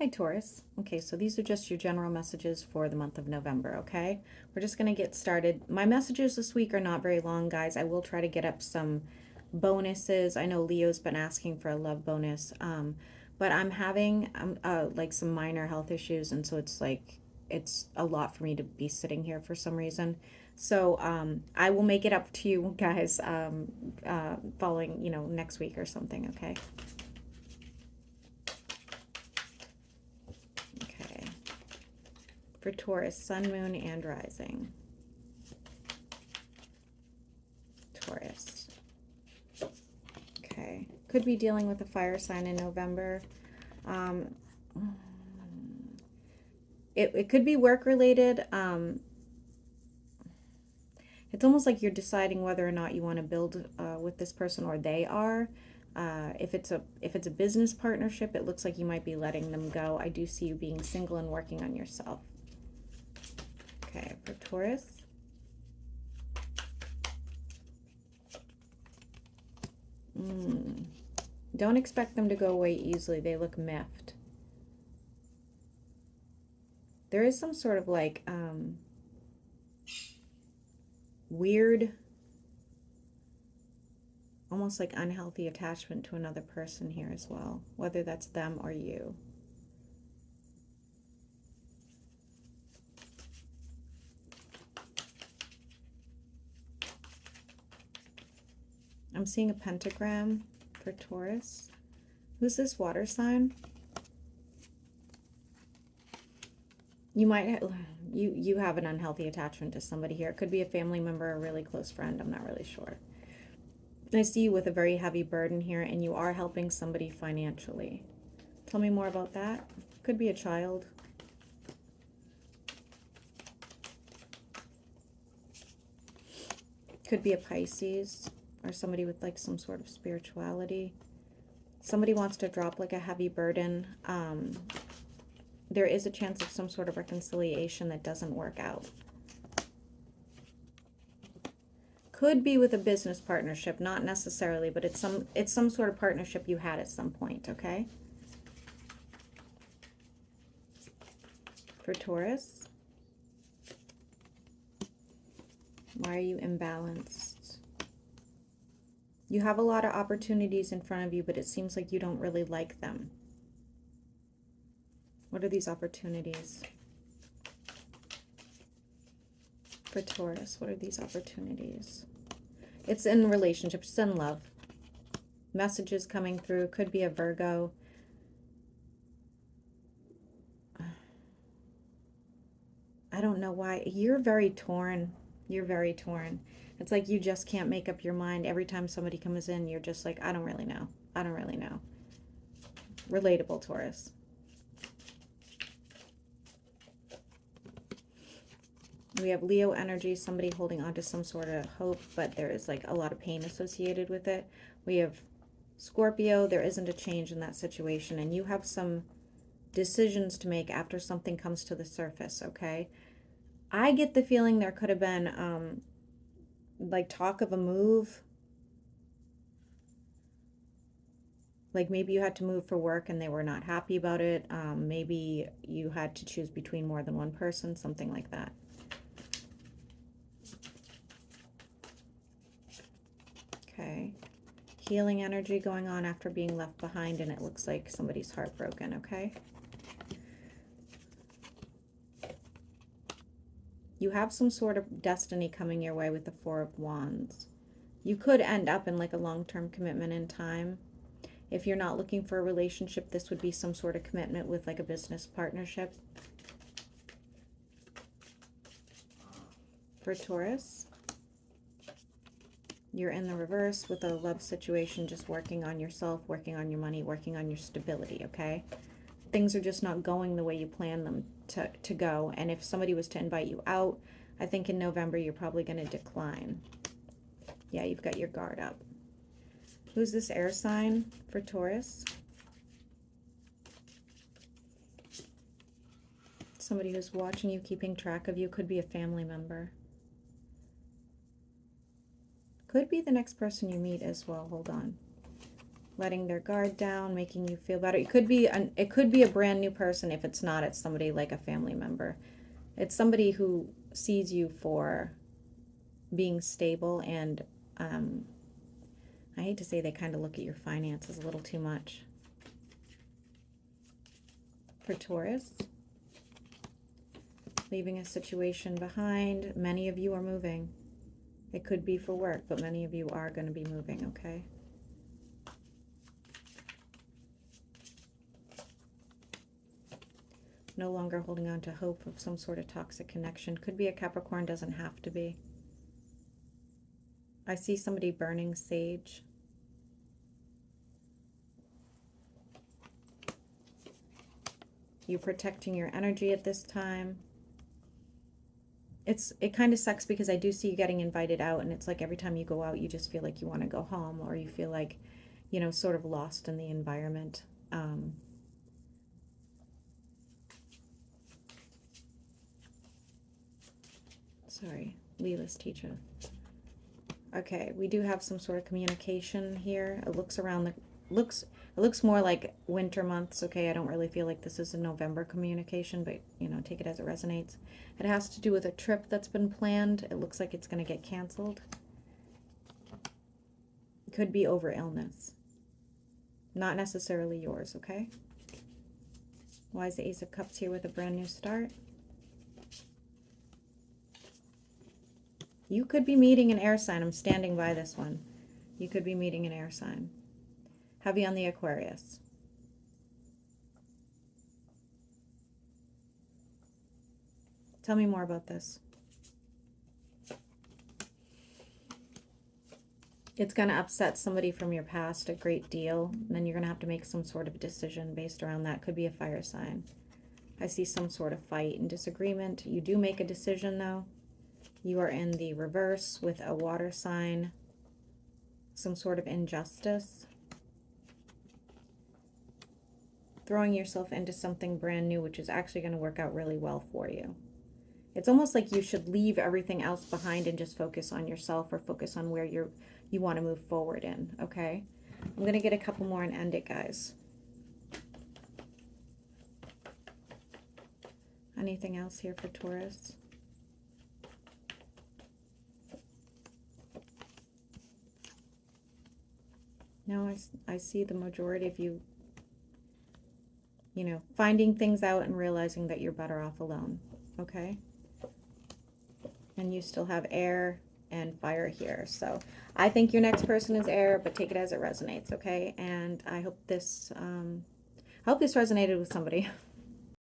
Hi, Taurus. Okay, so these are just your general messages for the month of November, okay? We're just going to get started. My messages this week are not very long, guys. I will try to get up some bonuses. I know Leo's been asking for a love bonus, but I'm having like some minor health issues, and so it's a lot for me to be sitting here for some reason. So I will make it up to you guys following, next week or something, okay? Okay. For Taurus, sun, moon, and rising. Taurus. Okay. Could be dealing with a fire sign in November. Um, it could be work related. It's almost like you're deciding whether or not you want to build with this person or they are. If it's a business partnership, it looks like you might be letting them go. I do see you being single and working on yourself. Okay, for Taurus. Don't expect them to go away easily. They look miffed. There is some sort of like weird, almost like unhealthy attachment to another person here as well, whether that's them or you. I'm seeing a pentagram for Taurus. Who's this water sign? You might you have an unhealthy attachment to somebody here. It could be a family member, a really close friend. I'm not really sure. I see you with a very heavy burden here, and you are helping somebody financially. Tell me more about that. Could be a child. Could be a Pisces or somebody with like some sort of spirituality. Somebody wants to drop like a heavy burden. There is a chance of some sort of reconciliation that doesn't work out. Could be with a business partnership, not necessarily, but it's some sort of partnership you had at some point, okay? For Taurus. Why are you imbalanced? You have a lot of opportunities in front of you, but it seems like you don't really like them. What are these opportunities? For Taurus, what are these opportunities? It's in relationships, it's in love. Messages coming through, could be a Virgo. I don't know why. You're very torn. You're very torn. It's like you just can't make up your mind. Every time somebody comes in, you're just like, I don't really know. I don't really know. Relatable, Taurus. We have Leo energy, somebody holding on to some sort of hope, but there is like a lot of pain associated with it. We have Scorpio, there isn't a change in that situation, and you have some decisions to make after something comes to the surface, okay? I get the feeling there could have been like talk of a move. Like maybe you had to move for work and they were not happy about it. Maybe you had to choose between more than one person, something like that. Okay. Healing energy going on after being left behind, and it looks like somebody's heartbroken, okay? You have some sort of destiny coming your way with the Four of Wands. You could end up in like a long-term commitment in time. If you're not looking for a relationship, this would be some sort of commitment with like a business partnership. For Taurus, you're in the reverse with a love situation, just working on yourself, working on your money, working on your stability, okay? Things are just not going the way you plan them to go. And if somebody was to invite you out, I think in November you're probably going to decline. Yeah, you've got your guard up. Who's this air sign for Taurus? Somebody who's watching you, keeping track of you. Could be a family member. Could be the next person you meet as well. Hold on. letting their guard down, making you feel better. It could be a brand new person. If it's not, it's somebody like a family member. It's somebody who sees you for being stable, and I hate to say they kind of look at your finances a little too much. For Taurus, leaving a situation behind. Many of you are moving. It could be for work, but many of you are going to be moving, okay? No longer holding on to hope of some sort of toxic connection. Could be a Capricorn, doesn't have to be. I see somebody burning sage. You protecting your energy at this time. It kind of sucks because I do see you getting invited out, and it's like every time you go out, you just feel like you want to go home, or you feel like, you know, sort of lost in the environment. Sorry, Leela's teacher. Okay, we do have some sort of communication here. It looks it looks more like winter months. Okay, I don't really feel like this is a November communication, but you know, take it as it resonates. It has to do with a trip that's been planned. It looks like it's going to get canceled. It could be over illness. Not necessarily yours, okay? Why is the Ace of Cups here with a brand new start? You could be meeting an air sign. I'm standing by this one. You could be meeting an air sign. Heavy on the Aquarius. Tell me more about this. It's going to upset somebody from your past a great deal. And then you're going to have to make some sort of decision based around that. Could be a fire sign. I see some sort of fight and disagreement. You do make a decision, though. You are in the reverse with a water sign. Some sort of injustice. Throwing yourself into something brand new, which is actually going to work out really well for you. It's almost like you should leave everything else behind and just focus on yourself, or focus on where you want to move forward in, okay? I'm going to get a couple more and end it, guys. Anything else here for Taurus? No, I see the majority of you, you know, finding things out and realizing that you're better off alone, okay? And you still have air and fire here. So I think your next person is air, but take it as it resonates, okay? And I hope this resonated with somebody.